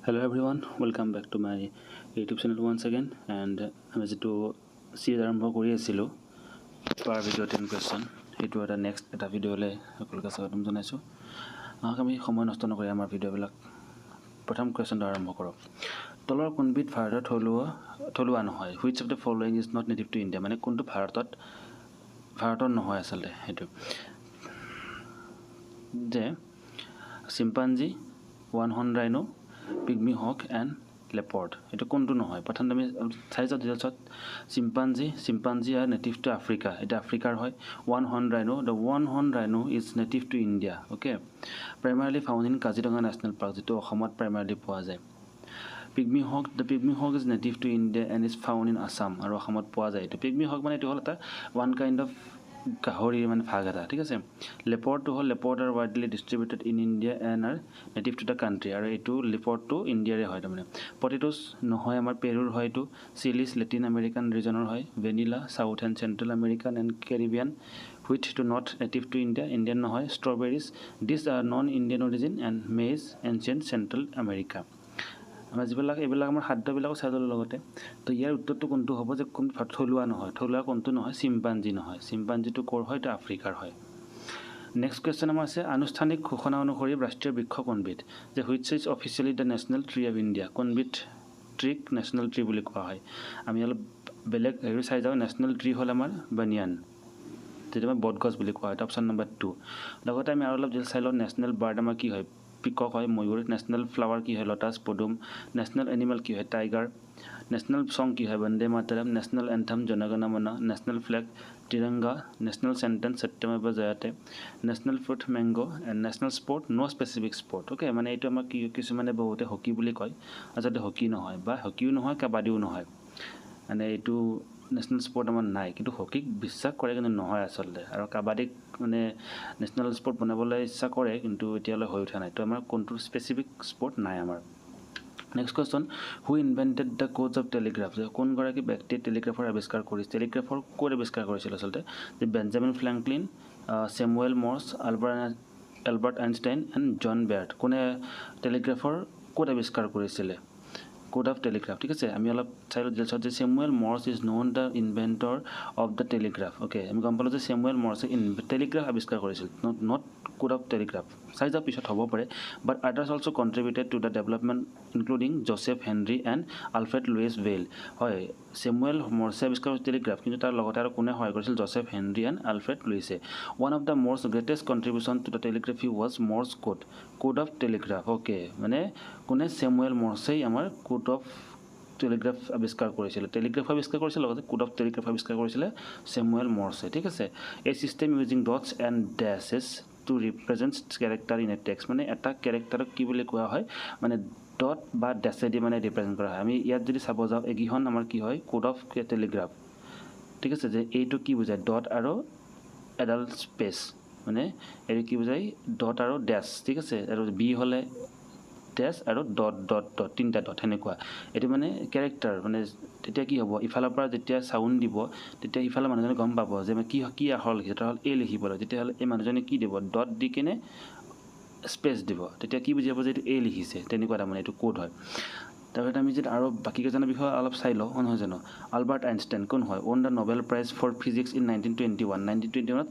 Hello everyone, welcome back to my YouTube channel once again. And আমি যেটো সিৰিজ আৰম্ভ কৰি আছিলোঁ পাৰ ভিডিঅ 10 কুৱেশ্যন সেইটো এটা নেক্সট এটা ভিডিঅ'লৈ সকলোকে স্বাগতম জনাইছোঁ। আমি সময় নষ্ট নকৰি আমাৰ ভিডিঅ'বিলাক প্ৰথম কুৱেশ্যনটো আৰম্ভ কৰোঁ। তলৰ কোনবিধ ভাৰতত থলুৱা নহয়? Which of the following is not native to India? মানে কোনটো ভাৰতৰ নহয় আচলতে সেইটো যে chimpanzee, one horn rhino, pygmy hawk and leopard এইটো কোনটো নহয়? প্ৰথম আমি চাই যাওঁ ডিটেইলছত। Chimpanzee are native to Africa, এটা আফ্ৰিকাৰ হয়। One horn rhino, the one horn rhino is native to India. Okay, primarily found in Kaziranga national park, যিটো অসমত প্ৰাইমাৰলি পোৱা যায়। Pygmy hawk, the pygmy hog is native to India and is found in Assam, আৰু অসমত পোৱা যায়। এইটো pygmy হক মানে এইটো হ'ল এটা ওৱান কাইণ্ড অফ গাহৰিৰ মানে ভাগ এটা, ঠিক আছে। লেপৰ্ডটো হ'ল leopard are widely distributed in India and are native to the country, আৰু এইটো লেপৰ্ডটো ইণ্ডিয়াৰে হয়। তাৰমানে পটেটোছ নহয় আমাৰ পেৰুৰ হয়, এইটো চিলিছ লেটিন আমেৰিকান ৰিজনৰ হয়। Vanilla south and central American and Caribbean. Wheat too not native to India, Indian নহয়। Strawberries this are non Indian origin and maize ancient central America. আমাৰ এইবিলাক আমাৰ খাদ্যবিলাকো চাই ল'লোঁ লগতে। তো ইয়াৰ উত্তৰটো কোনটো হ'ব যে কোন থলুৱা নহয়? থলুৱা কোনটো নহয়? চিম্পাঞ্জি নহয়। চিম্পাঞ্জিটো ক'ৰ হয়? এইটো আফ্ৰিকাৰ হয়। নেক্সট কুৱেশ্যন আমাৰ আছে, আনুষ্ঠানিক ঘোষণা অনুসৰি ৰাষ্ট্ৰীয় বৃক্ষ কোনবিধ? যে which is officially the national tree of India? কোনবিধ ট্ৰীক নেশ্যনেল ট্ৰী বুলি কোৱা হয়? আমি অলপ বেলেগ হেৰি চাই যাওঁ। নেশ্যনেল ট্ৰী হ'ল আমাৰ বানিয়ান, যিটো আমাৰ বটগছ বুলি কোৱা হয়। এটা অপশ্যন নম্বৰ 2। লগতে আমি আৰু অলপ চাই লওঁ, নেশ্যনেল বাৰ্ড আমাৰ কি হয়? পিকক হয়, ময়ূৰ। নেশ্যনেল ফ্লাৱাৰ কি হয়? লটাছ, পদুম। নেশ্যনেল এনিমেল কি হয়? টাইগাৰ। নেশ্যনেল ছং কি হয়? Vande Mataram. National anthem Jana Gana Mana. National flag Tiranga. National sentence Satyameva Jayate. National fruit mango and national sport no specific sport. Okay, মানে এইটো আমাক কিছুমানে বহুতে হকী বুলি কয়, আচলতে হকী নহয়, বা হকীও নহয়, কাবাডীও নহয়। মানে এইটো নেশ্যনেল স্পৰ্ট আমাৰ নাই, কিন্তু হকীক বিশ্বাস কৰে কিন্তু নহয় আচলতে। আৰু কাবাডীক মানে নেশ্যনেল স্পৰ্ট বনাবলৈ ইচ্ছা কৰে, কিন্তু এতিয়ালৈ হৈ উঠা নাই। তো আমাৰ কোনটো স্পেচিফিক স্পৰ্ট নাই আমাৰ। Next question, who invented the কোডছ of Telegraph? যে কোনগৰাকী ব্যক্তিয়ে টেলিগ্ৰাফৰ আৱিষ্কাৰ কৰিছিল? টেলিগ্ৰাফৰ ক'ত আৱিষ্কাৰ কৰিছিল আচলতে? যে Benjamin Franklin, Samuel Morse, Albert Einstein and John Baird. কোনে টেলিগ্ৰাফৰ ক'ত আৱিষ্কাৰ কৰিছিলে? কোড অফ টেলিগ্ৰাফ, ঠিক আছে। আমি অলপ চাই লওঁ ডিটেইলছত যে Samuel Morse is known the inventor of the telegraph. Okay, আমি গম পালোঁ যে চেমুৱেল মৰ্ছে টেলিগ্ৰাফ আৱিষ্কাৰ কৰিছিল, নট কোড অফ টেলিগ্ৰাফ। চাই যাওঁ, পিছত হ'ব পাৰে। But others also' contributed to the development including Joseph Henry and Alfred Lewis Vail. হয়, চেমুৱেল মৰ্ছে আৱিষ্কাৰ কৰিছিল টেলিগ্ৰাফ, কিন্তু তাৰ লগতে আৰু কোনে সহায় কৰিছিল? জোচেফ হেনৰী এণ্ড আলফ্ৰেড লুইছে। One of the Morse greatest contribution to the telegraphy was Morse code of telegraph. Okay, মানে কোনে? চেমুৱেল মৰ্ছেই আমাৰ কোড অফ টেলিগ্ৰাফ আৱিষ্কাৰ কৰিছিলে। টেলিগ্ৰাফ আৱিষ্কাৰ কৰিছিল, লগতে কোড অফ টেলিগ্ৰাফ আৱিষ্কাৰ কৰিছিলে চেমুৱেল মৰ্ছে, ঠিক আছে। A system using dots and dashes to represent character in a text. মানে এটা কেৰেক্টাৰক কি বুলি কোৱা হয়? মানে ডট বা ডেছেদি মানে ৰিপ্ৰেজেণ্ট কৰা হয়। আমি ইয়াত যদি চাব যাওঁ, এইকেইখন আমাৰ কি হয়? কোড অফ টেলিগ্ৰাফ, ঠিক আছে। যে এইটো কি বুজায়? ডট আৰু এডাল স্পেচ, মানে এইটো কি বুজায়? ডট আৰু ডেছ, ঠিক আছে। আৰু বি হ'লে ডেছ আৰু ডট ডট ডট, তিনিটা ডট, সেনেকুৱা। এইটো মানে কেৰেক্টাৰ, মানে তেতিয়া কি হ'ব? ইফালৰ পৰা যেতিয়া চাউণ্ড দিব, তেতিয়া ইফালে মানুহজনে গম পাব যে কি আখৰ লিখিছে। এটা হ'ল এ লিখিব লাগে, তেতিয়াহ'লে এই মানুহজনে কি দিব? ডট দি কিনে স্পেচ দিব, তেতিয়া কি বুজি পাব যে এইটো এ লিখিছে। তেনেকুৱা তাৰমানে এইটো কোড হয়। তাৰপিছত আমি যদি আৰু বাকীকেইজনৰ বিষয়ে অলপ চাই লওঁ, নহয় জানো? আলবাৰ্ট আইনষ্টাইন কোন হয়? Won the Nobel prize for physics in 1921। 1921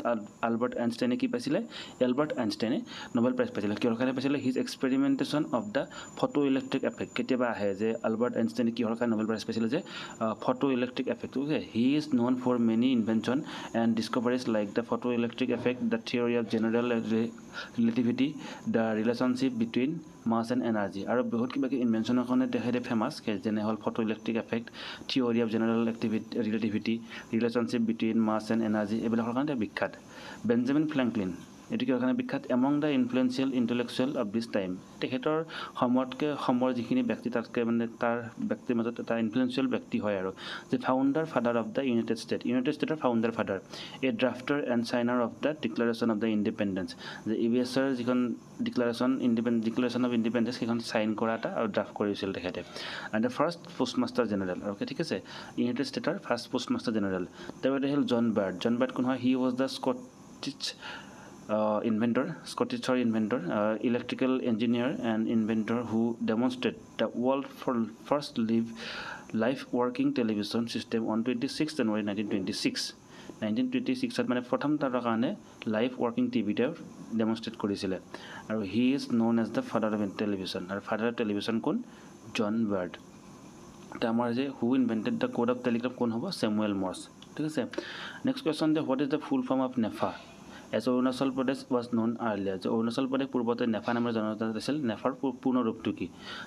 Albert আইনষ্টাইনে কি পাইছিলে? এলবাৰ্ট আইনষ্টাইনে নোবেল প্ৰাইজ পাইছিলে। কিহৰ কাৰণে পাইছিলে? His experimentation of the photo electric effect. কেতিয়াবা আহে যে আলবাৰ্ট আইনষ্টাইনে কিহৰ কাৰণে নোবেল প্ৰাইজ পাইছিলে? যে photo electric effect. He is known for many invention and discoveries like the photo electric effect, the theory of general relativity, the relationship between mass and energy. আৰু বহুত কিবা কিবি ইনভেনশ্যনৰ কাৰণে তেখেতে ফেমাছ, যেনে হ'ল photo electric effect, theory of general relativity, relationship between mass and energy, এইবিলাকৰ কাৰণে তেওঁ বিখ্যাত। বেঞ্জামিন ফ্ৰেংকলিন এইটো কিহৰ কাৰণে বিখ্যাত? Among the influential intellectual of this time. তেখেতৰ সময়ৰ যিখিনি ব্যক্তি, তাতকৈ মানে তাৰ ব্যক্তিৰ মাজত এটা ইনফ্লুৱেঞ্চিয়েল ব্যক্তি হয় আৰু। যে founder father of the United ষ্টেটৰ founder father, A ড্ৰাফটাৰ and চাইনাৰ of the declaration of the independence. যে ইউএছৰ যিখন ডিক্লাৰেশ্যন অফ ইণ্ডিপেণ্ডেঞ্চ, সেইখন চাইন কৰা এটা আৰু ড্ৰাফ্ট কৰিছিল তেখেতে। And the first postmaster general, okay, ঠিক আছে। United ষ্টেটৰ first postmaster general. তাৰপিছতে হ'ল জন বাৰ্ড কোন হয়? He was the Scottish inventor, Scottish inventor, electrical engineer and inventor who demonstrated the world first live working television system on 26 January 1926. 1926 মানে প্ৰথম তাৰ কাৰণে লাইভ ৱৰ্কিং টিভিতে ডেমনষ্ট্ৰেট কৰিছিলে আৰু he is known as the father of television আৰু father of television কোন John Baird এটা আমাৰ যে who invented the code of telegraph কোন হ'ব স্যামুৱেল মৰ্ছ ঠিক আছে নেক্সট কোৱেশ্চন যে what is the full form of NEFA as Arunachal Pradesh was known earlier যে অৰুণাচল প্ৰদেশ পূৰ্বতে নেফা নামেৰে জনাজাত আছিল নেফাৰ পূৰ্ণ ৰূপটো কি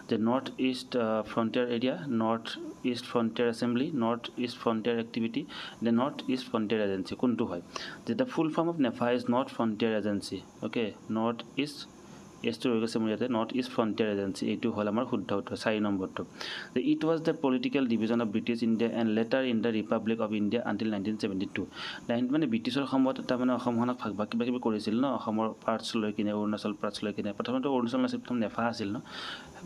যে north east frontier area north east frontier assembly north east frontier activity the north east frontier agency কোনটো হয় যে the full form of NEFA is north frontier agency okay north east এছটো হৈ গৈছে মোৰ ইয়াতে নৰ্থ ইষ্ট ফ্ৰণ্টিয়াৰ এজেঞ্চি এইটো হ'ল আমাৰ শুদ্ধ উত্তৰ 4 নম্বৰটো যে it was the political division of British India and letter in the Republic of India until 1972 মানে ব্ৰিটিছৰ সময়ত এটা মানে অসমখনক ভাগ ভাগ কিবা কিবি কৰিছিল ন অসমৰ পাৰ্টছ লৈ কিনে অৰুণাচল পাৰ্টছ লৈ কিনে প্ৰথমতে অৰুণাচল নাছিল প্ৰথম নেফা আছিল ন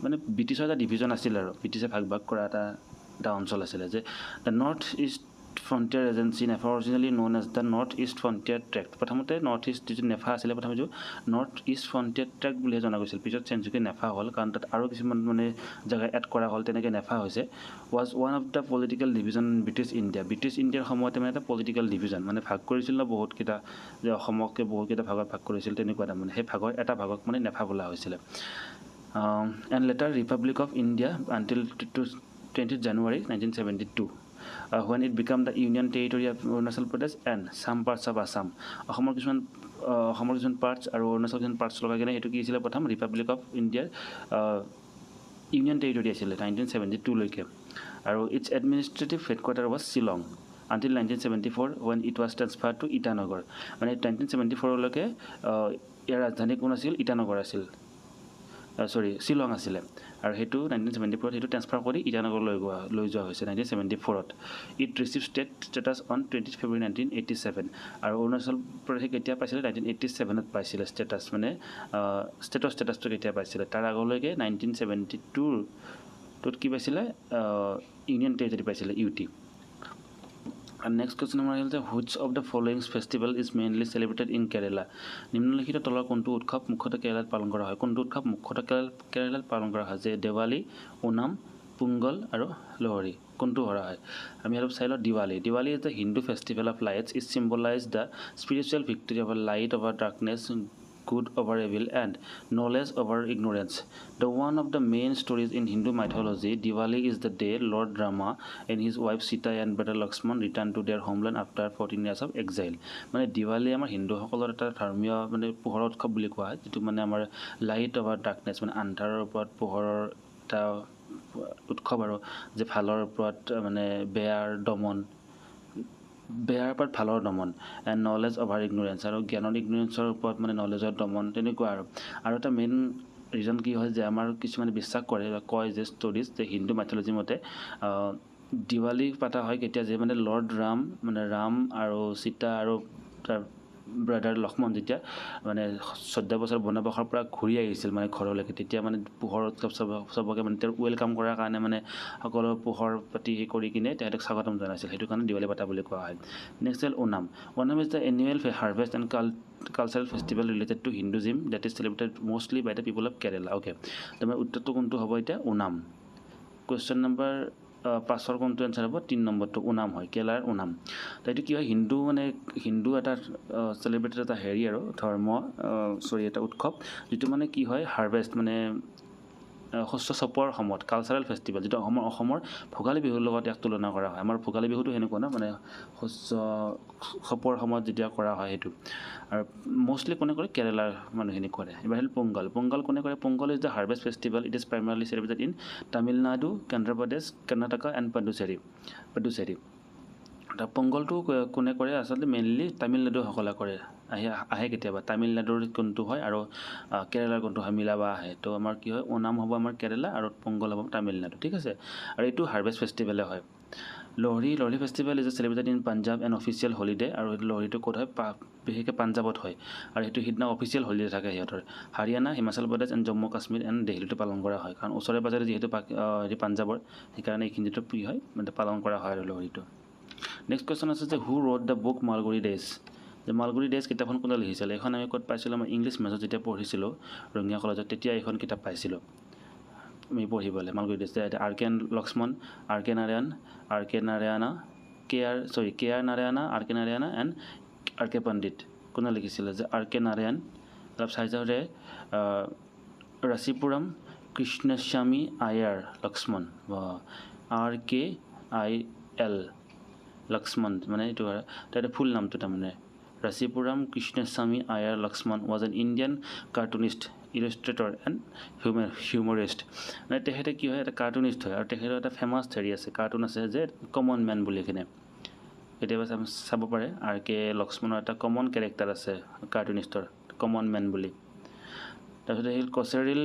মানে ব্ৰিটিছৰ এটা ডিভিজন আছিল আৰু ব্ৰিটিছে ভাগ ভাগ কৰা এটা অঞ্চল আছিলে যে the north east frontier Agency NEFA originally known as the north east Frontier Tract প্ৰথমতে নৰ্থ ইষ্ট যিটো নেফা আছিলে প্ৰথমে যিটো নৰ্থ ইষ্ট ফ্ৰণ্টিয়াৰ ট্ৰেক্ট বুলিহে জনা গৈছিল পিছত চেঞ্জুকে নেফা হ'ল কাৰণ তাত আৰু কিছুমান মানে জেগা এড কৰা হ'ল তেনেকৈ নেফা হৈছে was one of the political division British ইণ্ডিয়াৰ সময়তে মানে এটা পলিটিকেল ডিভিজন মানে ভাগ কৰিছিল ন বহুতকেইটা যে অসমকে বহুতকেইটা ভাগত ভাগ কৰিছিল তেনেকুৱা এটা মানে সেই ভাগৰ এটা ভাগক মানে নেফা বোলা হৈছিলে and letter Republic of India until 20 January 1972 when it became the union territory of Arunachal Pradesh and some parts of Assam অসমৰ কিছুমান পাৰ্টছ আৰু অৰুণাচল কিছুমান পাৰ্টছ লগাই কিনে এইটো কি আছিলে প্ৰথম ৰিপাব্লিক অফ ইণ্ডিয়াৰ ইউনিয়ন টেৰিটৰি আছিলে 1972 লৈকে আৰু its administrative headquarter was Shillong until 1974 when it was transferred to Itanagar মানে 1974 লৈকে ইয়াৰ ৰাজধানী কোন আছিল ইটানগৰ আছিল শ্বিলং আছিলে আৰু সেইটো 1974 সেইটো ট্ৰান্সফাৰ কৰি ইটানগৰ লৈ যোৱা হৈছে 1974ত it received state status on 20 February 1987 আৰু অৰুণাচল প্ৰদেশে কেতিয়া পাইছিলে 1987ত পাইছিলে ষ্টেটাছ মানে ষ্টেটৰ ষ্টেটাছটো কেতিয়া পাইছিলে তাৰ আগলৈকে 1972ত কি পাইছিলে ইউনিয়ন টেৰিটৰি পাইছিলে UT And next question number is which of the following festival is mainly celebrated in Kerala? নিম্নলিখিত তলৰ কোনটো উৎসৱ মুখ্যতঃ কেৰালাত পালন কৰা হয় কোনটো উৎসৱ মুখ্যতঃ কেৰালাত পালন কৰা হয় যে দেৱালী ওনাম পোংগল আৰু লোহৰী কোনটো কৰা হয় আমি অলপ চাই লওঁ Diwali is the Hindu festival of lights. It symbolizes the spiritual victory of light over darkness, good over evil and knowledge over ignorance. The one of the main stories in Hindu mythology, Diwali is the day Lord Rama and his wife Sita and brother Lakshman returned to their homeland after 14 years of exile. মানে দিৱালী আমাৰ হিন্দুসকলৰ এটা ধৰ্মীয় মানে পোহৰৰ উৎসৱ বুলি কোৱা হয় যিটো মানে আমাৰ লাইট অভাৰ ডাৰ্কনেছ মানে আন্ধাৰৰ ওপৰত পোহৰৰ এটা উৎসৱ আৰু যে ভালৰ ওপৰত মানে বেয়াৰ ওপৰত ভালৰ দমন এণ্ড নলেজ অভাৰ ইগনোৰেঞ্চ আৰু জ্ঞানৰ ইগনোৰেঞ্চৰ ওপৰত মানে নলেজৰ দমন তেনেকুৱা আৰু এটা মেইন ৰিজন কি হয় যে আমাৰ কিছুমানে বিশ্বাস কৰে বা কয় যে ষ্টৰিজ যে হিন্দু মাইথলজি মতে দিৱালী পাতা হয় কেতিয়া যে মানে লৰ্ড ৰাম আৰু সীতা আৰু তাৰ ব্ৰাদাৰ লক্ষ্মণ যেতিয়া মানে 14 বছৰ বনবাসৰ পৰা ঘূৰি আহিছিল মানে ঘৰলৈকে তেতিয়া মানে পোহৰ উৎসৱ চবকে মানে তেওঁৰ ৱেলকাম কৰাৰ কাৰণে মানে সকলো পোহৰ পাতি কৰি কিনে তেখেতক স্বাগতম জনাইছিল সেইটো কাৰণে দিৱালী পাতা বুলি কোৱা হয় নেক্সট হ'ল Onam is the annual harvest and cultural festival related to Hinduism that is celebrated mostly by the people of Kerala okay তোমাৰ উত্তৰটো কোনটো হ'ব এতিয়া ওনাম কুৱেশ্যন নম্বৰ 5ৰ কোনটো এনচাৰ হ'ব 3 নম্বৰটো ওনাম হয় কেৰালাৰ ওনাম তো এইটো কি হয় হিন্দু এটা চেলিব্ৰেটেড এটা হেৰি আৰু এটা উৎসৱ যিটো মানে কি হয় হাৰ্ভেষ্ট মানে শস্য চপোৱাৰ সময়ত কালচাৰেল ফেষ্টিভেল যিটো অসমৰ ভোগালী বিহুৰ লগত ইয়াক তুলনা কৰা হয় আমাৰ ভোগালী বিহুটো সেনেকুৱা ন মানে শস্য চপোৱাৰ সময়ত যেতিয়া কৰা হয় সেইটো আৰু মষ্টলি কোনে কৰে কেৰেলাৰ মানুহখিনি কৰে এবাৰ হ'ল পোংগল কোনে কৰে Pongal is the harvest festival it is primarily celebrated in Tamil Nadu Andhra Pradesh Karnataka and Puducherry পোংগলটো কোনে কৰে আচলতে মেইনলি তামিলনাডুসকলে কৰে আহে কেতিয়াবা তামিলনাডুৰ কোনটো হয় আৰু কেৰেলাৰ কোনটো হয় মিলাবা আহে তো আমাৰ কি হয় ওনাম হ'ব আমাৰ কেৰেলা আৰু পোংগল হ'ব তামিলনাডু ঠিক আছে আৰু এইটো হাৰ্ভেষ্ট ফেষ্টিভেলে হয় Lohri festival is celebrated in Punjab and official holiday আৰু লোহৰীটো ক'ত হয় বিশেষকৈ পাঞ্জাবত হয় আৰু সেইটো সিদিনা অফিচিয়েল হলিডে থাকে সিহঁতৰ হাৰিয়ানা হিমাচল প্ৰদেশ এণ্ড জম্মু কাশ্মীৰ এণ্ড দিল্লীটো পালন কৰা হয় কাৰণ ওচৰে পাজৰে যিহেতু পাঞ্জাবৰ সেইকাৰণে এইখিনিতো কি হয় মানে পালন কৰা হয় আৰু লোহৰীটো নেক্সট কুৱেশ্যন আছে যে হু road the book Malgudi days যে মালগুৰি ডেজ কিতাপখন কোনে লিখিছিলে এইখন আমি ক'ত পাইছিলোঁ আমাৰ ইংলিছ মেজত যেতিয়া পঢ়িছিলোঁ ৰঙিয়া কলেজত তেতিয়া এইখন কিতাপ পাইছিলোঁ আমি পঢ়িবলৈ Malgudi Days R K Laxman R K Narayana K R Narayana R K Narayana and R K Pandit কোনে লিখিছিলে যে আৰ কে নাৰায়ণ অলপ চাই যাওঁ যে Rasipuram Krishnaswami Iyer Laxman R K I L Laxman মানে এইটো তাতে ফুল নামটো তাৰমানে Rasipuram Krishnaswami Iyer Laxman was an Indian cartoonist illustrator and humorist মানে তেখেতে কি হয় এটা কাৰ্টুনিষ্ট হয় আৰু তেখেতৰ এটা ফেমাছ হেৰি আছে কাৰ্টুন আছে যে কমন মেন বুলি কিনে কেতিয়াবা চাব পাৰে আৰ কে লক্ষ্মণৰ এটা কমন কেৰেক্টাৰ আছে কাৰ্টুনিষ্টৰ কমন মেন বুলি তাৰপিছত আহিল কচেৰিল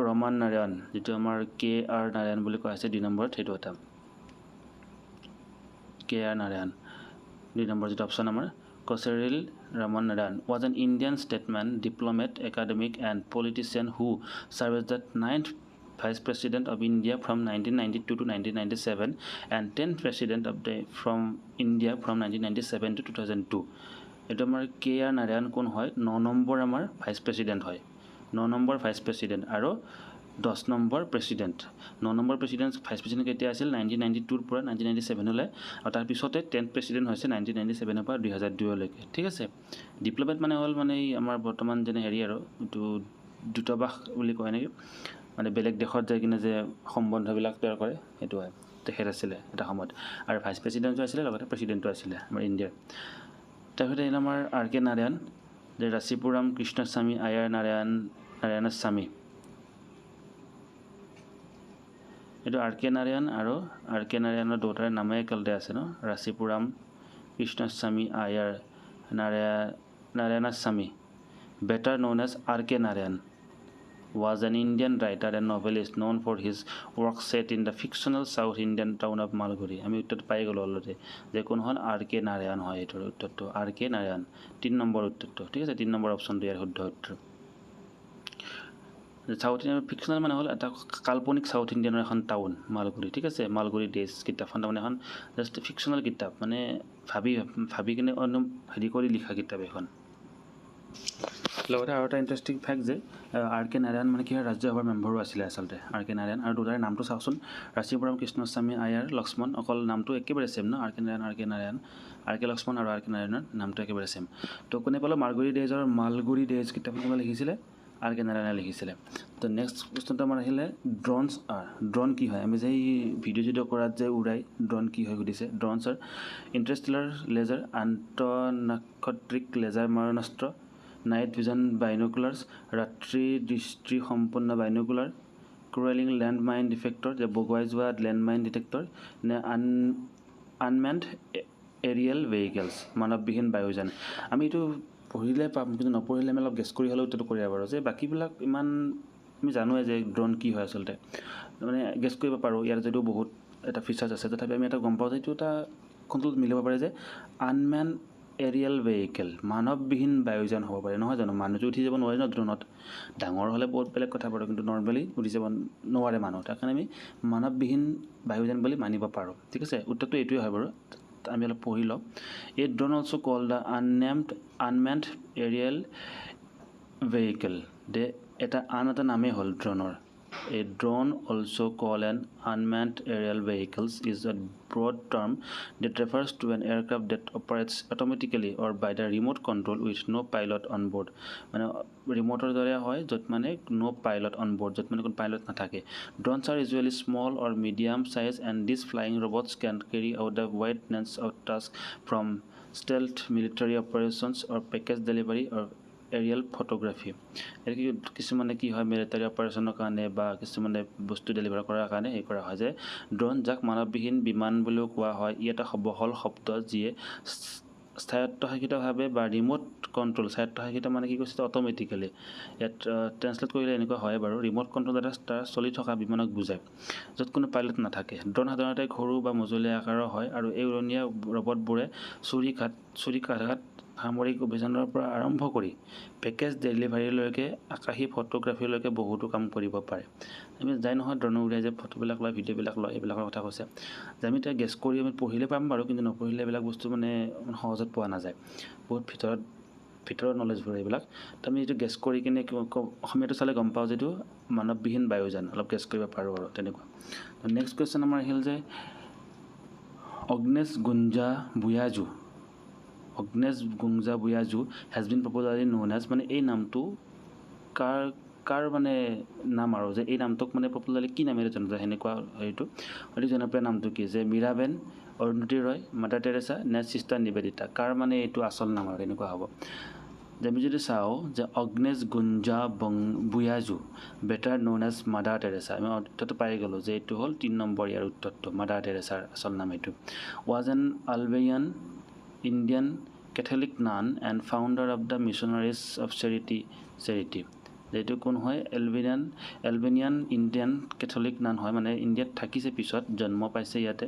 ৰমান নাৰায়ণ যিটো আমাৰ কে আৰ নাৰায়ণ বুলি কোৱা হৈছে 2 নম্বৰত সেইটো এটা কে আৰ নাৰায়ণ 2 নম্বৰ যেটো অপশ্যন আমাৰ Kocheril Roman Narayan was an Indian statesman, diplomat, academic and politician who served as the 9th Vice President of India from 1992 to 1997 and 10th President from India from 1997 to 2002 এইটো আমাৰ কে আৰ নাৰায়ণ কোন হয় 9 number আমাৰ vice president হয় 9 number vice president আৰু 10 number president 9 number president vice president কেতিয়া আছিল 1992 ৰ পৰা 1997 লৈ আৰু তাৰ পিছতে 10th প্ৰেসিডেন্ট হৈছে 1997 ৰ পৰা 2002 লৈকে ঠিক আছে ডিপ্লোমেট মানে হল মানে আমাৰ বৰ্তমান যেনে হেৰি আৰু এইটো দূতাবাস বুলি কয় নেকি মানে বেলেগ দেশত যাই কিনে যে সম্বন্ধবিলাক তৈয়াৰ কৰে সেইটো হয় তেখেত আছিল এটা সময়ত আৰু ভাইচ প্ৰেসিডেন্টও আছিল লগতে প্ৰেসিডেন্টও আছিল আমাৰ ইণ্ডিয়াৰ তাৰপিছতে আমাৰ আৰ কে নাৰায়ণ যে ৰাচিপুৰম কৃষ্ণস্বামী আয়াৰ নাৰায়ণস্বামী এইটো আৰ কে নাৰায়ণ আৰু আৰ কে নাৰায়ণৰ দুটাৰ নামে একেলতে আছে ন ৰাচিপুৰম Krishnaswami Iyer Narayanaswamy better known as R K Narayan was an Indian writer and novelist known for his work set in the fictional South Indian town of Malguri আমি উত্তৰটো পাই গলো অলৰেডি যে কোন হল আৰ কে নাৰায়ণ হয় এটাৰ উত্তৰটো আৰ কে নাৰায়ণ 3 নম্বৰ উত্তৰটো ঠিক আছে 3 নম্বৰ অপচনটো ইয়াৰ শুদ্ধ উত্তৰ সাউথ ইণ্ডিয়ান ফিকশনাল মানে হল এটা কাল্পনিক সাউথ ইণ্ডিয়ানৰ এখন টাউন মালগুৰি ঠিক আছে মালগুৰি ডেজ কিতাপখন মানে এখন জাস্ট ফিকশনাল কিতাপ মানে ভাবি কিনে হেৰি কৰি লিখা কিতাপ এখন লগতে আৰু এটা ইন্টাৰেষ্টিং ফ্যাক্ট যে আৰ কে নাৰায়ণ মানে কি হয় ৰাজ্যসভাৰ মেম্বাৰো আছিলে আচলতে আৰ কে নাৰায়ণ আৰু দুটাৰ নামটো চাওকচোন ৰাচিপুৰম কৃষ্ণস্বামী আয়াৰ লক্ষ্মণ অকল নামটো একেবাৰে সেম ন আৰ কে নাৰায়ণ আৰ কে লক্ষ্মণ আৰু আৰ কে নাৰায়ণৰ নামটো একেবাৰে সেম তো কোনে পালো মালগুৰি ডেজ কিতাপখন কোনে লিখিছিলে আৰ কে নাৰায়ণে লিখিছিলে তো নেক্সট কোৱেশ্চনটো আমাৰ আহিলে ড্ৰোন কি হয় আমি যে ভিডিঅ' কৰাত যে উৰাই ড্ৰোন কি হয় সুধিছে ড্ৰোনছ আৰ ইণ্টাৰষ্টেলাৰ লেজাৰ আন্তঃনাক্ষত্ৰিক লেজাৰ মাৰণাস্ত্ৰ নাইট ভিজন বাইনোকুলাৰ্ছ ৰাত্ৰি দৃষ্টি সম্পন্ন বাইনোকুলাৰ ক্ৰুৱেলিং লেণ্ড মাইন ডিটেক্টৰ যে বগুৱাই যোৱা লেণ্ড মাইন ডিটেক্টৰ নে আনমেণ্ড এৰিয়েল ভেহিকেলছ মানৱবিহীন বায়ুযান আমি এইটো পঢ়িলে পাম কিন্তু নপঢ়িলে আমি অলপ গেছ কৰি হ'লেও উত্তৰটো কৰিব পাৰোঁ যে বাকীবিলাক ইমান আমি জানোৱে যে ড্ৰোন কি হয় আচলতে মানে গেছ কৰিব পাৰোঁ ইয়াৰ যদিও বহুত এটা ফিচাৰ্ছ আছে তথাপি আমি এটা গম পাওঁ যে এইটো এটা কোনটোত মিলিব পাৰে যে আনমেন এৰিয়েল ভেহিকেল মানৱবিহীন বায়ুযান হ'ব পাৰে নহয় জানো মানুহটো উঠি যাব নোৱাৰে ন ড্ৰোনত ডাঙৰ হ'লে বহুত বেলেগ কথা পাৰোঁ কিন্তু নৰ্মেলি উঠি যাব নোৱাৰে মানুহ তাৰ কাৰণে আমি মানৱবিহীন বায়ুযান বুলি মানিব পাৰোঁ ঠিক আছে উত্তৰটো এইটোৱে হয় বাৰু আমি অলপ পঢ়ি লওঁ এই drone also call the unmanned aerial vehicle they এটা আন এটা নামেই হ'ল ড্ৰোনৰ A drone, also called an unmanned aerial vehicles, is a broad term that refers to an aircraft that operates automatically or by the remote control with no pilot on board. মানে ৰিমোটৰ দ্বাৰা হয় য'ত মানে no pilot on board য'ত মানে কোনো pilot নাথাকে. Drones are usually small or medium size and these flying robots can carry out a wide range of tasks from stealth military operations or package delivery or aerial photography এৰ কিছুমানে কি হয় military অপাৰেশ্যনৰ কাৰণে বা কিছুমানে বস্তু ডেলিভাৰ কৰাৰ কাৰণে এই কৰা হয় যে ড্ৰোন যাক মানৱবিহীন বিমান বুলিও কোৱা হয় ই এটা বহল শব্দ যিয়ে স্থায়ত্বশাসিতভাৱে বা ৰিমোট কণ্ট্ৰোল স্থায়ত্বশাসিত মানে কি কৈছে অটোমেটিক্যালি ইয়াত ট্ৰান্সলেট কৰিলে এনেকুৱা হয় বাৰু ৰিমোট কণ্ট্ৰোল দ্বাৰা চলি থকা বিমানক বুজায় য'ত কোনো পাইলট নাথাকে ড্ৰোন সাধাৰণতে সৰু বা মজলীয়া আকাৰৰ হয় আৰু এই উৰণীয়া ৰবটবোৰে চুৰিকাঘাত সামৰিক অভিযানৰ পৰা আৰম্ভ কৰি পেকেজ ডেলিভাৰীলৈকে আকাশী ফটোগ্ৰাফীলৈকে বহুতো কাম কৰিব পাৰে আমি যাই নহয় ড্ৰোন উৰাই যে ফটোবিলাক লয় ভিডিঅ'বিলাক লয় এইবিলাকৰ কথা কৈছে যে আমি এতিয়া গেছ কৰি আমি পঢ়িলে পাম বাৰু কিন্তু নপঢ়িলে এইবিলাক বস্তু মানে সহজত পোৱা নাযায় বহুত ভিতৰৰ নলেজবোৰ এইবিলাক তো আমি এইটো গেছ কৰি কিনে অসমীয়াটো চালে গম পাওঁ যিটো মানৱবিহীন বায়ুযান অলপ গেছ কৰিব পাৰোঁ আৰু তেনেকুৱা নেক্সট কুৱেশ্যন আমাৰ আহিল যে Agnes Gonxha Bojaxhiu has been popularly known as মানে এই নামটো কাৰ মানে নাম আৰু যে এই নামটোক মানে পপুলাৰলি কি নামেৰে জনা যায় সেনেকুৱা হেৰিটো অতি জনপ্ৰিয় নামটো কি যে মীৰাবেন অৰুন্ধতী ৰয় মাদাৰ টেৰেছা নে চিষ্টাৰ নিবেদিতা কাৰ মানে এইটো আচল নাম আৰু এনেকুৱা হ'ব যে আমি যদি চাওঁ যে Agnes Gonxha Bojaxhiu better known as Mother Teresa আমি উত্তৰটো পাই গ'লোঁ যে এইটো হ'ল 3 নম্বৰ ইয়াৰ উত্তৰটো মাদাৰ টেৰেছাৰ আচল নাম এইটো was an Albanian Indian Catholic nun and founder of the Missionaries of Charity এইটো কোন হয় এলবেনিয়ান ইণ্ডিয়ান কেথলিক নান হয় মানে ইণ্ডিয়াত থাকিছে পিছত জন্ম পাইছে ইয়াতে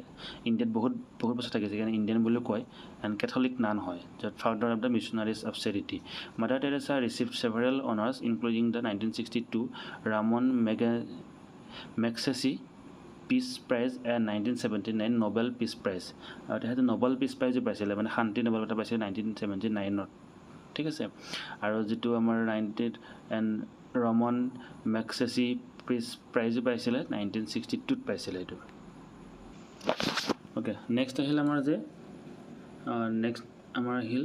ইণ্ডিয়াত বহুত বছৰ থাকিছে সেইকাৰণে ইণ্ডিয়ান বুলিও কয় এণ্ড কেথলিক নান হয় য'ত founder of the Missionaries of Charity Mother Teresa received several honours including the 1962 Ramon Magsaysay peace prize and 1979 Nobel peace prize আৰু তেখেতে নোবেল পিচ প্ৰাইজো পাইছিলে মানে শান্তি নোবেল বঁটা পাইছিলে 1979ত ঠিক আছে আৰু যিটো আমাৰ 90ত এণ্ড ৰমন মেগছেছি পিচ প্ৰাইজো পাইছিলে 1962ত পাইছিলে এইটো অ'কে নেক্সট আহিল আমাৰ যে নেক্সট আমাৰ আহিল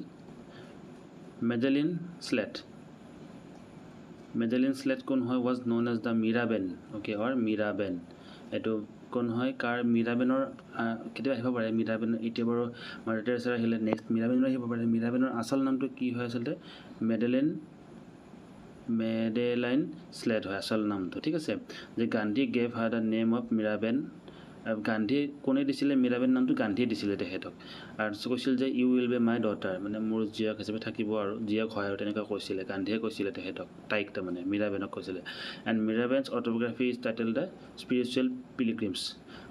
মেডেলিন স্লেট কোন হয় was known as the Mirabehn okay or Mirabehn এইটো কোন হয় কাৰ মীৰাবেনৰ কেতিয়াবা আহিব পাৰে মীৰাবেন এতিয়া বাৰু মাদাৰ টেৰেছাৰ আহিলে নেক্সট মীৰাবেনৰ আহিব পাৰে মীৰাবেনৰ আচল নামটো কি হয় আচলতে মেডেলাইন স্লেট হয় আচল নামটো ঠিক আছে যে Gandhi gave her the name of Mirabehn গান্ধীয়ে কোনে দিছিলে মীৰাবেন নামটো গান্ধীয়ে দিছিলে তেখেতক আৰু কৈছিল যে you will be my daughter মানে মোৰ জীয়ক হিচাপে থাকিব আৰু জীয়ক হয় আৰু তেনেকুৱা কৈছিলে গান্ধীয়ে কৈছিলে তেখেতক তাইক তাৰমানে মীৰাবেনক কৈছিলে and Mirabehn's autobiography is title the spiritual pilgrims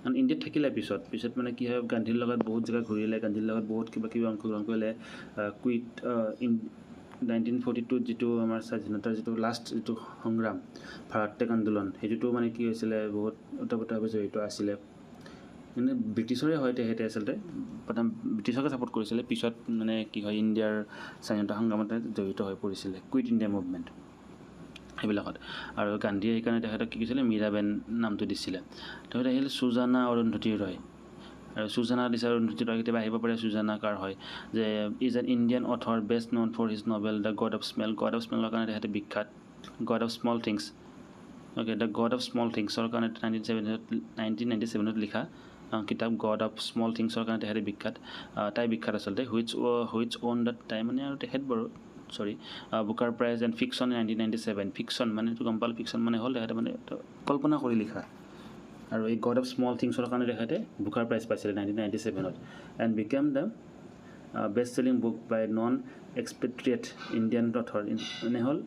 কাৰণ ইণ্ডিয়াত থাকিলে পিছত মানে কি হয় গান্ধীৰ লগত বহুত জেগা ঘূৰিলে গান্ধীৰ লগত বহুত কিবা অংশগ্ৰহণ কৰিলে কুইট 1942 যিটো আমাৰ স্বাধীনতাৰ যিটো লাষ্ট যিটো সংগ্ৰাম ভাৰত ত্যাগ আন্দোলন সেইটোতো মানে কি হৈছিলে বহুত ওতঃপ্ৰোতভাৱে জড়িত আছিলে মানে ব্ৰিটিছৰে হয় তেখেতে আচলতে প্ৰথম ব্ৰিটিছকে ছাপোৰ্ট কৰিছিলে পিছত মানে কি হয় ইণ্ডিয়াৰ স্বাধীনতা সংগ্ৰামতে জড়িত হৈ পৰিছিলে কুইট ইণ্ডিয়া মুভমেণ্ট সেইবিলাকত আৰু গান্ধীয়ে সেইকাৰণে তেখেতক কি কৈছিলে মীৰাবেন নামটো দিছিলে তেখেতে আহিল সুজানা অৰুন্ধতী ৰয় আৰু সুজানা দিছে অৰুন্ধতী ৰয় কেতিয়াবা আহিব পাৰে সুজানা কাৰ হয় যে is an Indian author best known for his novel the God of স্মেলৰ কাৰণে তেখেতে বিখ্যাত God of small things okay the God of small থিংছৰ কাৰণে 1997ত লিখা কিতাপ গড অফ স্মল থিংছৰ কাৰণে তেখেতে বিখ্যাত তাই বিখ্যাত আচলতে হুইচ অন দ্য টাইম মানে আৰু তেখেত বাৰু Booker Prize and fiction 1997 fiction মানে এইটো গম পালোঁ ফিকশ্যন মানে হ'ল তেখেতে মানে কল্পনা কৰি লিখা আৰু এই গড অফ স্মল থিংছৰ কাৰণে তেখেতে বুকাৰ প্ৰাইজ পাইছিলে 1997ত and became the best selling book by non expatriate Indian author মানে হ'ল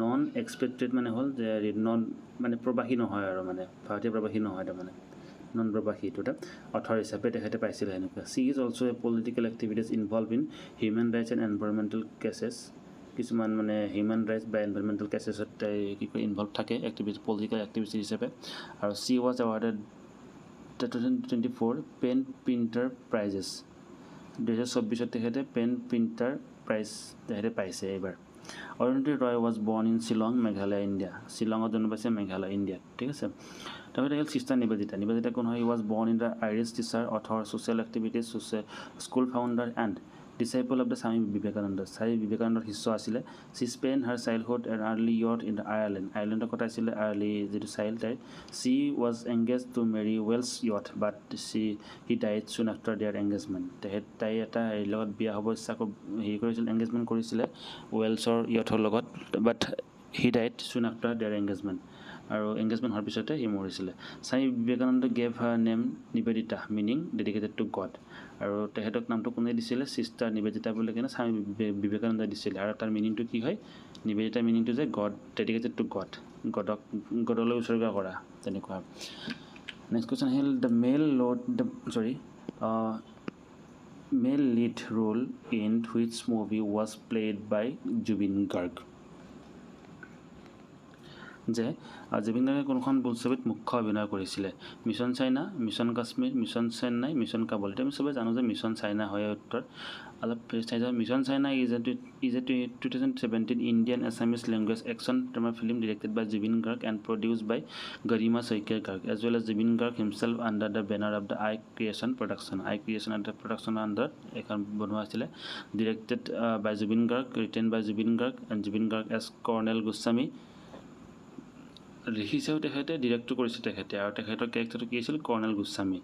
নন এক্সপেট্ৰিয়েট মানে হ'ল যে নন মানে প্ৰবাসী নহয় আৰু মানে ভাৰতীয় প্ৰবাসী নহয় তাৰমানে নন প্ৰবাসী এইটো এটা অথৰ হিচাপে তেখেতে পাইছিলে এনেকুৱা she is also' a political activities involve in human rights and environmental cases কিছুমান মানে হিউমেন ৰাইটছ বা এনভাইৰমেণ্টেল কেছেছত কি কয় ইনভলভ থাকে পলিটিকেল এক্টিভিটি হিচাপে আৰু she was awarded 2024 PEN Pinter Prizes 2024 তেখেতে পেন প্ৰিণ্টাৰ প্ৰাইজ তেখেতে পাইছে এইবাৰ Arundhati Roy was born in Shillong Meghalaya India শ্বিলঙত জন্ম পাইছে মেঘালয় ইণ্ডিয়াত ঠিক আছে তাৰপিছত আহিল চিষ্টাৰ নিবেদিতা কোন হয় was born in the Irish teacher author social activities school founder and disciple of the Swami বিবেকানন্দৰ শিষ্য আছিলে she spent her childhood and early youth in the আয়াৰলেণ্ডত কটাইছিলে আৰ্লি যিটো চাইল্ড তাই she was engage to marry Welsh youth but he died soon after their engagement তাই এটা হেৰিৰ লগত বিয়া হ'ব ইচ্ছা কৰিছিল এংগেজমেণ্ট কৰিছিলে ৱেলছৰ ইয়থৰ লগত বাট he died soon after their engagement আৰু এংগেজমেণ্ট হোৱাৰ পিছতে সি মৰিছিলে Swami Vivekananda gave her name Nivedita meaning dedicated to god আৰু তেখেতক নামটো কোনে দিছিলে চিষ্টাৰ নিবেদিতা বুলি কিনে স্বামী বিবেকানন্দই দিছিলে আৰু তাৰ মিনিংটো কি হয় নিবেদিতা মিনিংটো যে গড ডেডিকেটেড টু গডলৈ উৎসৰ্গা কৰা তেনেকুৱা নেক্সট কুৱেশ্যন আহিল the male lead role in which movie was played by Jubin Garg? যে জুবিন গাৰ্গে কোনখন বোলছবিত মুখ্য অভিনয় কৰিছিলে mission China mission Kashmir mission Chennai mission Kabul আমি সবে জানো যে মিছন চাইনা হয় উত্তৰ অলপ চাই যাওঁ Mission China is a 2017 Indian Assamese language action drama film directed by Zubeen Garg and produced by Garima Saikia Garg as well as Zubeen Garg himself under the banner of the I creation production under এখন বনোৱা আছিলে directed by Zubeen Garg written by Zubeen Garg and Zubeen Garg as colonel Goswami লিখিছেও তেখেতে director কৰিছে তেখেতে আৰু তেখেতৰ কেৰেক্টাৰটো কি আছিল কৰ্ণেল গোস্বামী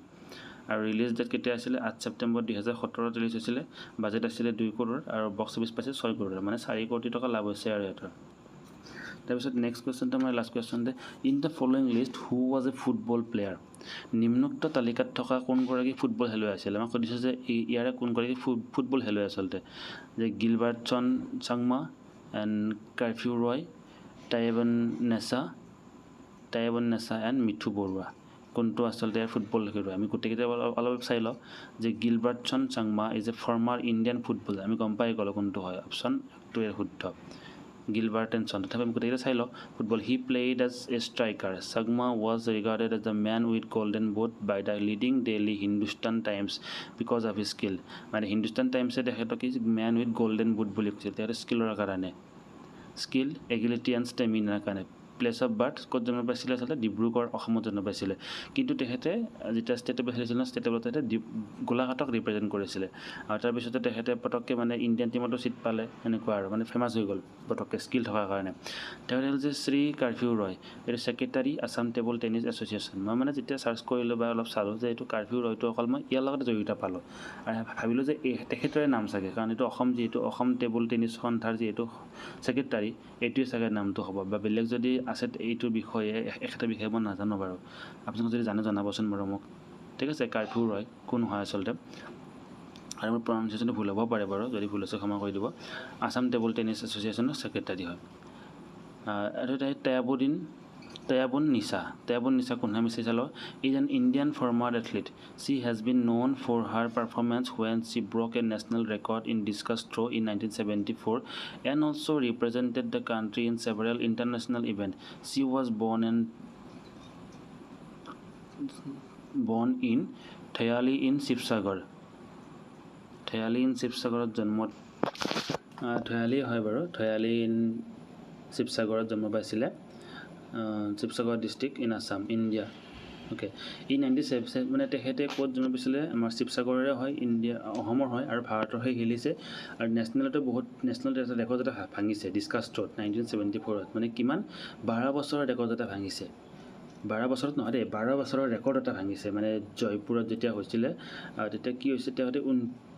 আৰু ৰিলিজ ডেট কেতিয়া আছিলে 8 ছেপ্টেম্বৰ 2017 ৰিলিজ হৈছিলে বাজেট আছিলে 2 কৰোৰ আৰু বক্স অফিচ পাইছে 6 কৰোৰ মানে 4 কোটি টকা লাভ হৈছে আৰু এটা তাৰপিছত নেক্সট কোৱেশ্চনটো আমাৰ last question they in the following list who was a football player নিম্নোক্ত তালিকাত থকা কোনগৰাকী ফুটবল খেলুৱৈ আছিল আমাক সুধিছে যে ইয়াৰে কোনগৰাকী ফুটবল খেলুৱৈ আচলতে যে গিলবাৰ্টছন চাংমা এণ্ড কাৰ্ফিউ ৰয় টাইবন নেছা এণ্ড মিঠু বৰুৱা কোনটো আচলতে ফুটবল খেলুৱৈ আমি গোটেইকেইটা অলপ চাই লওঁ যে Gilbertson Sangma is a former Indian football আমি গম পাই গ'লোঁ কোনটো হয় অপশ্যন টু এৰ শুদ্ধ গিলবাৰ্টেনছন তথাপি আমি গোটেইকেইটা চাই লওঁ football he played as a striker Sangma was regarded as the man with golden boot by the leading daily Hindustan Times because of his skill মানে হিন্দুস্তান টাইমছে তেখেতক মেন উইথ গল্ডেন বুট বুলি কৈছিল তেখেতৰ স্কিলৰ কাৰণে স্কিল এগিলিটি এণ্ড ষ্টেমিনাৰ কাৰণে প্লেচ অফ বাৰ্থ ক'ত জন্ম পাইছিলে আচলতে ডিব্ৰুগড় অসমত জন্ম পাইছিলে কিন্তু তেখেতে যেতিয়া ষ্টেট লেভেল খেলিছিল ষ্টেট লেভেলত তেখেতে গোলাঘাটক ৰিপ্ৰেজেণ্ট কৰিছিলে আৰু তাৰপিছতে তেখেতে পটককৈ মানে ইণ্ডিয়ান টিমতো ছিট পালে এনেকুৱা আৰু মানে ফেমাছ হৈ গ'ল পটককৈ স্কিল থকাৰ কাৰণে তেখেতে হ'ল যে শ্ৰী কাৰ্ফিউ ৰয় এইটো secretary Assam table tennis association মই মানে যেতিয়া চাৰ্চ কৰিলোঁ বা অলপ চালোঁ যে এইটো কাৰ্ফিউ ৰয়টো অকল মই ইয়াৰ লগতে জড়িত পালোঁ আৰু ভাবিলোঁ যে তেখেতৰে নাম চাগে কাৰণ এইটো অসম যিহেতু অসম টেবল টেনিছ সন্থাৰ যিহেতু ছেক্ৰেটাৰী এইটোৱে চাগে নামটো হ'ব বা বেলেগ যদি আছে এইটোৰ বিষয়ে একেটা বিষয়ে মই নাজানো বাৰু আপোনালোকে যদি জানে জনাবচোন বাৰু মোক ঠিক আছে কাৰ্ফিউ ৰয় কোন হয় আচলতে আৰু মোৰ প্ৰনাউন্সিয়েশ্যনটো ভুল হ'ব পাৰে বাৰু যদি ভুল আছে ক্ষমা কৰি দিব আছাম টেবল টেনিছ এছ'চিয়েশ্যনৰ ছেক্ৰেটাৰী হয় আৰু Tayabun Nisa কোন আমি চালো is an Indian former athlete. She has been known for her performance when she broke a national record in discus throw in 1974 and also represented the country in several international events. She was born in Thayali in Shivsagar. জন্ম Thayali হয় বাৰু Thayali in শিৱসাগৰত জন্ম পাইছিলে Sivasagar district in Assam India okay ই 97 মানে তেখেতে ক'ত জন্ম পাইছিলে আমাৰ শিৱসাগৰৰে হয় ইণ্ডিয়া অসমৰ হয় আৰু ভাৰতৰ হৈ খেলিছে আৰু নেশ্যনেলতো বহুত নেশ্যনেল ৰেকৰ্ড এটা ভাঙিছে ডিছকাছ থ্ৰ'ত 1974 মানে কিমান 12 বছৰৰ ৰেকৰ্ড এটা ভাঙিছে 12 বছৰত নহয় দেই 12 বছৰৰ ৰেকৰ্ড এটা ভাঙিছে মানে জয়পুৰত যেতিয়া হৈছিলে তেতিয়া কি হৈছে তেখেতে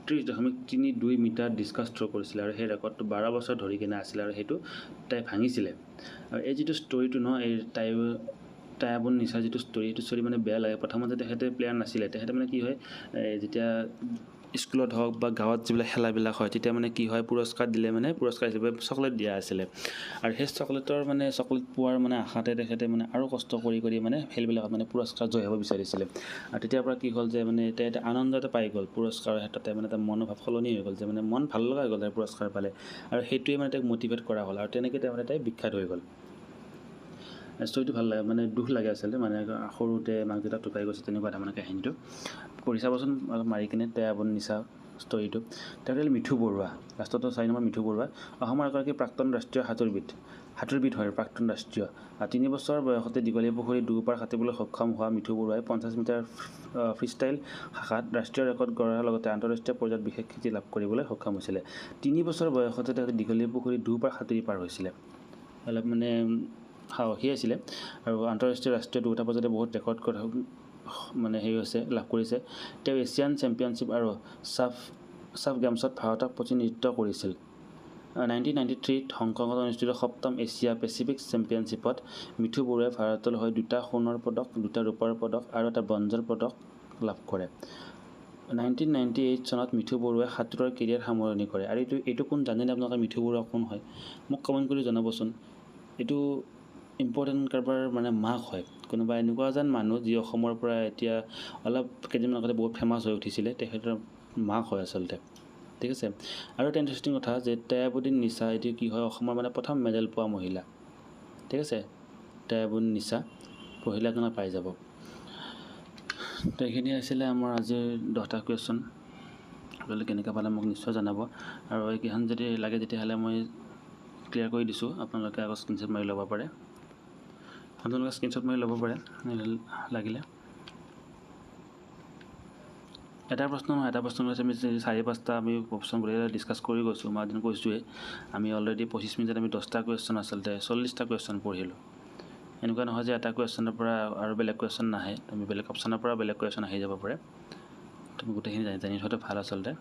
29.32 মিটাৰ ডিছকাছ থ্ৰ' কৰিছিলে আৰু সেই ৰেকৰ্ডটো 12 বছৰ ধৰি কিনে আছিলে আৰু সেইটো তাই ভাঙিছিলে আৰু এই যিটো ষ্টৰিটো ন এই টায়াবুন নিচাৰ যিটো ষ্টৰি সেইটো ষ্টৰি মানে বেয়া লাগে প্ৰথমতে তেখেতে প্লেয়াৰ নাছিলে তেখেতে মানে কি হয় যেতিয়া স্কুলত হওক বা গাঁৱত যিবিলাক খেলাবিলাক হয় তেতিয়া মানে কি হয় পুৰস্কাৰ দিলে মানে পুৰস্কাৰ হিচাপে চকলেট দিয়া আছিলে আৰু সেই চকলেট পোৱাৰ মানে আশাতে তেখেতে মানে আৰু কষ্ট কৰি মানে খেলবিলাকত মানে পুৰস্কাৰ জয় হ'ব বিচাৰিছিলে আৰু তেতিয়াৰ পৰা কি হ'ল যে মানে এটা আনন্দ এটা পাই গ'ল পুৰস্কাৰৰ ক্ষেত্ৰতে মানে এটা মনোভাৱ সলনি হৈ গ'ল যে মানে মন ভাল লগা হৈ গ'ল তাই পুৰস্কাৰ পালে আৰু সেইটোৱে মানে তাইক মটিভেট কৰা হ'ল আৰু তেনেকৈ তাই বিখ্যাত হৈ গ'ল ষ্টৰিটো ভাল লাগে মানে দুখ লাগে আচলতে মানে সৰুতে মাক দেউতাক ঢুকাই গৈছে তেনেকুৱা এটা মানে কাহিনীটো পঢ়ি চাবচোন অলপ মাৰি কিনে টায়াবুন নিচা ষ্টৰিটো তেওঁ হ'ল মিঠু বৰুৱা লাষ্টতো 4 নম্বৰ মিঠু বৰুৱা অসমৰ এগৰাকী প্ৰাক্তন ৰাষ্ট্ৰীয় সাঁতোৰবিদ হয় প্ৰাক্তন ৰাষ্ট্ৰীয় 3 বছৰ বয়সতে দীঘলীয়া পুখুৰী দুপাৰ সাঁতুৰিবলৈ সক্ষম হোৱা মিঠু বৰুৱাই 50 মিটাৰ ফ্ৰীষ্টাইল শাখাত ৰাষ্ট্ৰীয় ৰেকৰ্ড গঢ়াৰ লগতে আন্তঃৰাষ্ট্ৰীয় পৰ্যায়ত বিশেষ খ্যাতি লাভ কৰিবলৈ সক্ষম হৈছিলে 3 বছৰ বয়সতে তেখেতে দীঘলীয়া পুখুৰী দুপাৰ সাঁতুৰি পাৰ হৈছিলে অলপ মানে সাহসী আছিলে আৰু আন্তঃৰাষ্ট্ৰীয় ৰাষ্ট্ৰীয় দুটা পৰ্যায়তে বহুত ৰেকৰ্ড মানে হেৰি হৈছে লাভ কৰিছে তেওঁ এছিয়ান চেম্পিয়নশ্বিপ আৰু চাফ গেমছত ভাৰতক প্ৰতিনিধিত্ব কৰিছিল 1993 হংকঙত অনুষ্ঠিত 7ম এছিয়া পেচিফিক চেম্পিয়নশ্বিপত মিঠু বৰুৱাই ভাৰতলৈ হৈ 2টা সোণৰ পদক 2টা ৰূপৰ পদক আৰু এটা ব্ৰঞ্জৰ পদক লাভ কৰে 1998 চনত মিঠু বৰুৱাই সাঁতোৰৰ কেৰিয়াৰ সামৰণি কৰে আৰু এইটো কোন জানেনে আপোনালোকে মিঠু বৰুৱা কোন হয় মোক কমেণ্ট কৰি জনাবচোন এইটো ইম্পৰ্টেণ্ট কাৰোবাৰ মানে মাক হয় কোনোবা এনেকুৱা এজন মানুহ যি অসমৰ পৰা এতিয়া অলপ কেইদিনমান আগতে বহুত ফেমাছ হৈ উঠিছিলে তেখেতৰ মাক হয় আচলতে ঠিক আছে আৰু এটা ইণ্টাৰেষ্টিং কথা যে টেয়াবুদ্দিন নিছা এটি কি হয় অসমৰ মানে প্ৰথম মেডেল পোৱা মহিলা ঠিক আছে টেয়াবুদ্দিন নিছা পঢ়িলে কাৰণে পাই যাব তো এইখিনি আছিলে আমাৰ আজিৰ 10টা কুৱেশ্যন আপোনালোকে কেনেকৈ পালে মোক নিশ্চয় জনাব আৰু এইকেইখন যদি লাগে তেতিয়াহ'লে মই ক্লিয়াৰ কৰি দিছোঁ আপোনালোকে আকৌ স্ক্ৰীনশ্বট মাৰি ল'ব পাৰে আপোনালোকে স্ক্ৰীনশ্বট মাৰি ল'ব পাৰে লাগিলে এটা প্ৰশ্ন নহয় এটা প্ৰশ্ন হৈছে আমি 4-5টা আমি অপশ্যন গোটেই ডিছকাছ কৰি গৈছোঁ মই এদিন কৈছোঁৱেই আমি অলৰেডি 25 মিনিটত আমি 10টা কুৱেশ্যন আচলতে 40টা কুৱেশ্যন পঢ়িলোঁ এনেকুৱা নহয় যে এটা কুৱেশ্যনৰ পৰা আৰু বেলেগ কুৱেশ্যন নাহে তুমি বেলেগ অপশ্যনৰ পৰা বেলেগ কুৱেশ্যন আহি যাব পাৰে তুমি গোটেইখিনি জানি থোৱাটো ভাল আচলতে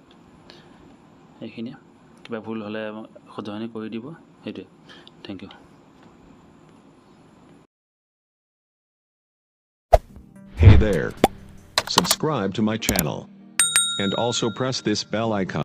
এইখিনিয়ে কিবা ভুল হ'লে শুধৰণি কৰি দিব সেইটোৱে thank you Hey there. Subscribe to my channel. And also press this bell icon.